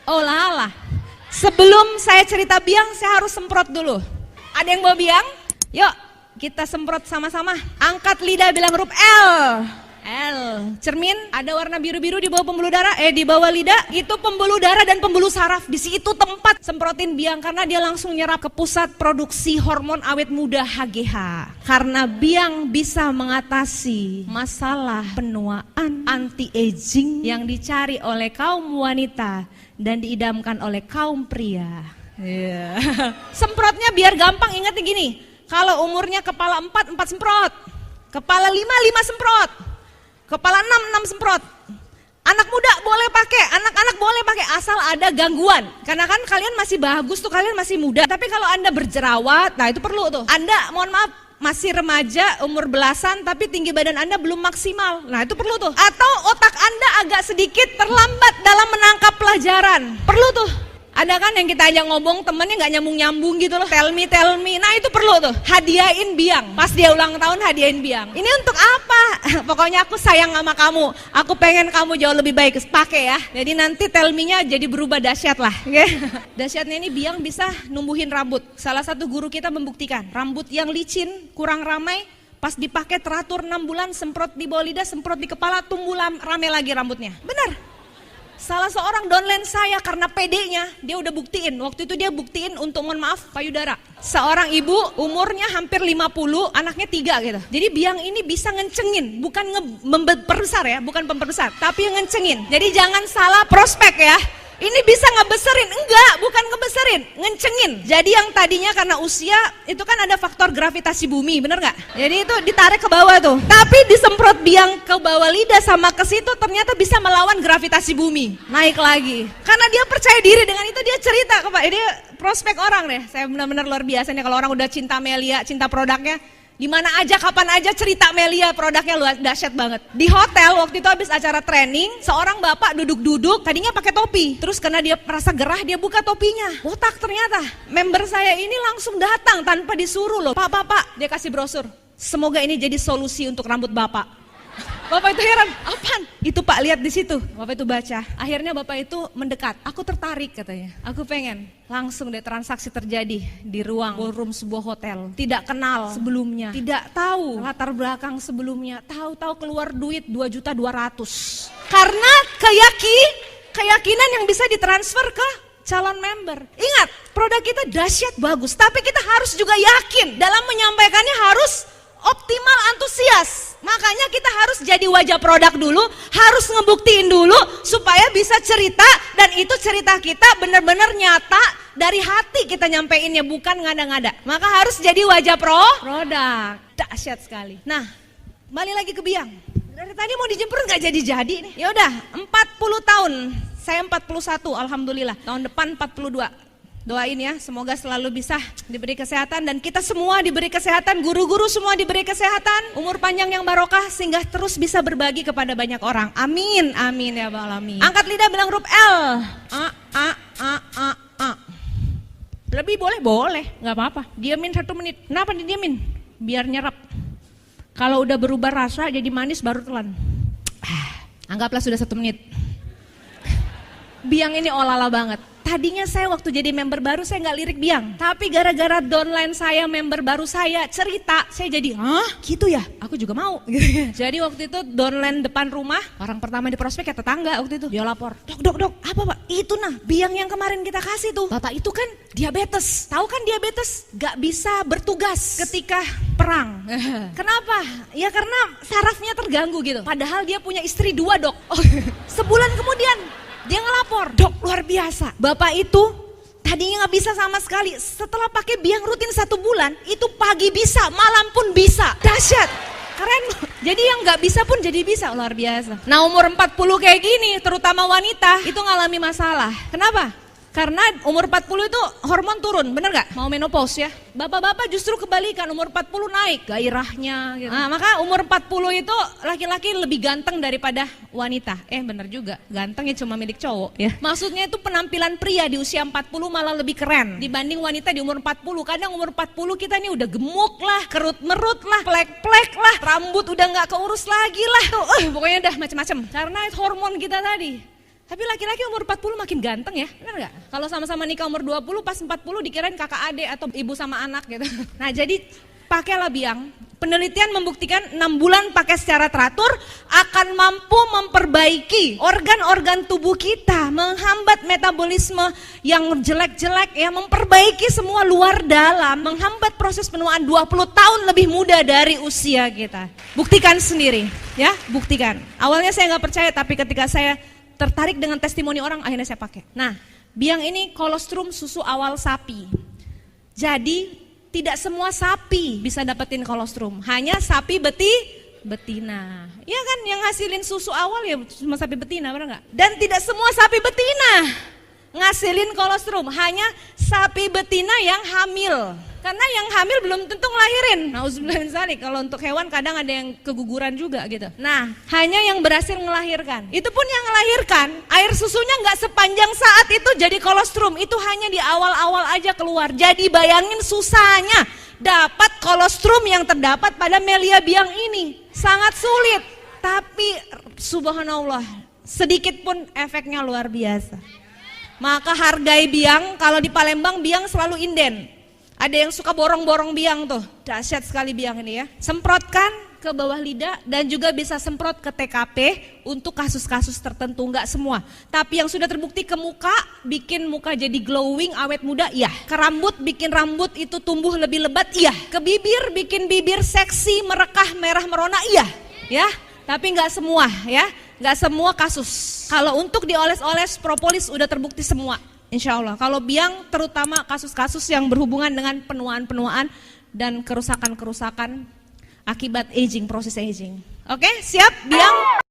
Oh lah. Sebelum saya cerita biang, saya harus semprot dulu. Ada yang bawa biang? Yuk, kita semprot sama-sama. Angkat lidah bilang huruf L. L. Cermin ada warna biru-biru di bawah pembuluh darah, di bawah lidah, itu pembuluh darah dan pembuluh saraf. Di situ tempat semprotin biang karena dia langsung nyerap ke pusat produksi hormon awet muda HGH. Karena biang bisa mengatasi masalah penuaan, anti-aging yang dicari oleh kaum wanita dan diidamkan oleh kaum pria. Semprotnya biar gampang, ingatnya gini. Kalau umurnya kepala 4 semprot. Kepala 5 semprot. Kepala 6 semprot. Anak muda boleh pakai, anak-anak boleh pakai asal ada gangguan. Karena kan kalian masih bagus tuh, kalian masih muda. Tapi kalau Anda berjerawat, nah itu perlu tuh. Anda mohon maaf masih remaja, umur belasan tapi tinggi badan Anda belum maksimal. Nah itu perlu tuh. Atau otak Anda agak sedikit terlambat dalam menangkap pelajaran. Perlu tuh. Ada kan yang kita ajak ngomong temennya gak nyambung-nyambung gitu loh. Tell me. Nah itu perlu tuh. Hadiahin biang. Pas dia ulang tahun hadiahin biang. Ini untuk apa? Pokoknya aku sayang sama kamu. Aku pengen kamu jauh lebih baik. Pakai ya. Jadi nanti tell me-nya jadi berubah dahsyat lah. Dahsyatnya ini biang bisa numbuhin rambut. Salah satu guru kita membuktikan. Rambut yang licin, kurang ramai, pas dipakai teratur 6 bulan, semprot di bawah lidah, semprot di kepala, tumbuh rame lagi rambutnya. Benar. Salah seorang downline saya karena pedenya, dia udah buktiin. Waktu itu dia buktiin untuk mohon maaf payudara. Seorang ibu umurnya hampir 50, anaknya 3 gitu. Jadi biang ini bisa ngencengin, bukan memperbesar ya, bukan pemperbesar, tapi yang ngencengin. Jadi jangan salah prospek ya. Ini bisa ngebeserin, enggak, bukan ngebeserin, ngencengin. Jadi yang tadinya karena usia, itu kan ada faktor gravitasi bumi, bener gak? Jadi itu ditarik ke bawah tuh. Tapi disemprot biang ke bawah lidah sama ke situ ternyata bisa melawan gravitasi bumi. Naik lagi. Karena dia percaya diri, dengan itu dia cerita ke Pak, dia prospek orang deh. Saya benar-benar luar biasa nih kalau orang udah cinta Melia, cinta produknya. Di mana aja, kapan aja cerita Melia, produknya luar dahsyat banget. Di hotel waktu itu habis acara training, seorang bapak duduk-duduk, tadinya pakai topi. Terus karena dia merasa gerah, dia buka topinya. Botak ternyata. Member saya ini langsung datang tanpa disuruh loh. Pak, dia kasih brosur. Semoga ini jadi solusi untuk rambut bapak. Bapak itu heran, apaan? Itu Pak lihat di situ. Bapak itu baca. Akhirnya Bapak itu mendekat. Aku tertarik katanya. Aku pengen. Langsung deh transaksi terjadi di ruang ballroom sebuah hotel. Tidak kenal sebelumnya. Tidak tahu latar belakang sebelumnya. Tahu-tahu keluar duit 2.200.000. Karena keyakinan yang bisa ditransfer ke calon member. Ingat, produk kita dahsyat bagus. Tapi kita harus juga yakin dalam menyampaikannya harus optimal, antusias. Makanya kita harus jadi wajah produk dulu, harus ngebuktiin dulu supaya bisa cerita, dan itu cerita kita benar-benar nyata dari hati kita nyampeinnya, bukan ngada-ngada. Maka harus jadi wajah produk. Dahsyat sekali. Nah, balik lagi ke biang. Dari tadi mau dijemput nggak jadi-jadi nih. Ya udah, 40 tahun. Saya 41, alhamdulillah. Tahun depan 42. Doain ya, semoga selalu bisa diberi kesehatan dan kita semua diberi kesehatan, guru-guru semua diberi kesehatan, umur panjang yang barokah sehingga terus bisa berbagi kepada banyak orang. Amin, amin ya Rabbal alamin. Angkat lidah bilang huruf L. A. Lebih boleh, nggak apa-apa. Diamin 1 menit. Kenapa didiamin? Biar nyerap. Kalau udah berubah rasa jadi manis baru telan. Anggaplah sudah 1 menit. Biang ini olala banget. Tadinya saya waktu jadi member baru saya nggak lirik biang, tapi gara-gara downline saya, member baru saya cerita, saya jadi, gitu ya, aku juga mau. Jadi waktu itu downline depan rumah, orang pertama di prospek ya tetangga waktu itu, dia lapor, dok, apa Pak? Itu biang yang kemarin kita kasih tuh, Bapak itu kan diabetes, tahu kan diabetes nggak bisa bertugas ketika perang. Kenapa? Ya karena sarafnya terganggu gitu. Padahal dia punya istri 2 dok. Sebulan kemudian dia ngelapor, dok luar biasa. Bapak itu tadinya nggak bisa sama sekali. Setelah pakai biang rutin 1 bulan, itu pagi bisa, malam pun bisa. Dahsyat, keren. Jadi yang nggak bisa pun jadi bisa, luar biasa. Nah umur 40 kayak gini, terutama wanita, itu ngalami masalah. Kenapa? Karena umur 40 itu hormon turun, bener gak? Mau menopause ya. Bapak-bapak justru kebalikan, umur 40 naik gairahnya gitu. Nah, maka umur 40 itu laki-laki lebih ganteng daripada wanita. Bener juga, ganteng ya cuma milik cowok ya. Maksudnya itu penampilan pria di usia 40 malah lebih keren dibanding wanita di umur 40. Kadang umur 40 kita ini udah gemuk lah, kerut-merut lah, plek-plek lah, rambut udah gak keurus lagi lah. Pokoknya udah macem-macem. Karena hormon kita tadi. Tapi laki-laki umur 40 makin ganteng ya, benar gak? Kalau sama-sama nikah umur 20, pas 40 dikirain kakak adik atau ibu sama anak gitu. Nah jadi pakailah biang. Penelitian membuktikan 6 bulan pakai secara teratur akan mampu memperbaiki organ-organ tubuh kita, menghambat metabolisme yang jelek-jelek ya, memperbaiki semua luar dalam, menghambat proses penuaan 20 tahun lebih muda dari usia kita. Buktikan sendiri ya, buktikan. Awalnya saya nggak percaya, tapi ketika saya tertarik dengan testimoni orang, akhirnya saya pakai. Nah, biang ini kolostrum susu awal sapi. Jadi tidak semua sapi bisa dapetin kolostrum, hanya sapi betina. Iya kan, yang ngasilin susu awal ya cuma sapi betina, benar nggak? Dan tidak semua sapi betina ngasilin kolostrum, hanya sapi betina yang hamil. Karena yang hamil belum tentu ngelahirin. Nauzubillah, kalau untuk hewan kadang ada yang keguguran juga gitu. Nah, hanya yang berhasil ngelahirkan. Itu pun yang ngelahirkan, air susunya nggak sepanjang saat itu jadi kolostrum. Itu hanya di awal-awal aja keluar. Jadi bayangin susahnya dapat kolostrum yang terdapat pada Melia biang ini. Sangat sulit. Tapi subhanallah, sedikit pun efeknya luar biasa. Maka hargai biang, kalau di Palembang biang selalu inden. Ada yang suka borong-borong biang tuh, dahsyat sekali biang ini ya. Semprotkan ke bawah lidah dan juga bisa semprot ke TKP untuk kasus-kasus tertentu, enggak semua. Tapi yang sudah terbukti ke muka, bikin muka jadi glowing, awet muda, iya. Ke rambut, bikin rambut itu tumbuh lebih lebat, iya. Ke bibir, bikin bibir seksi, merekah, merah merona, iya. Ya, tapi enggak semua ya, enggak semua kasus. Kalau untuk dioles-oles propolis udah terbukti semua. Insya Allah, kalau biang terutama kasus-kasus yang berhubungan dengan penuaan-penuaan dan kerusakan-kerusakan akibat aging, proses aging. Oke, siap biang?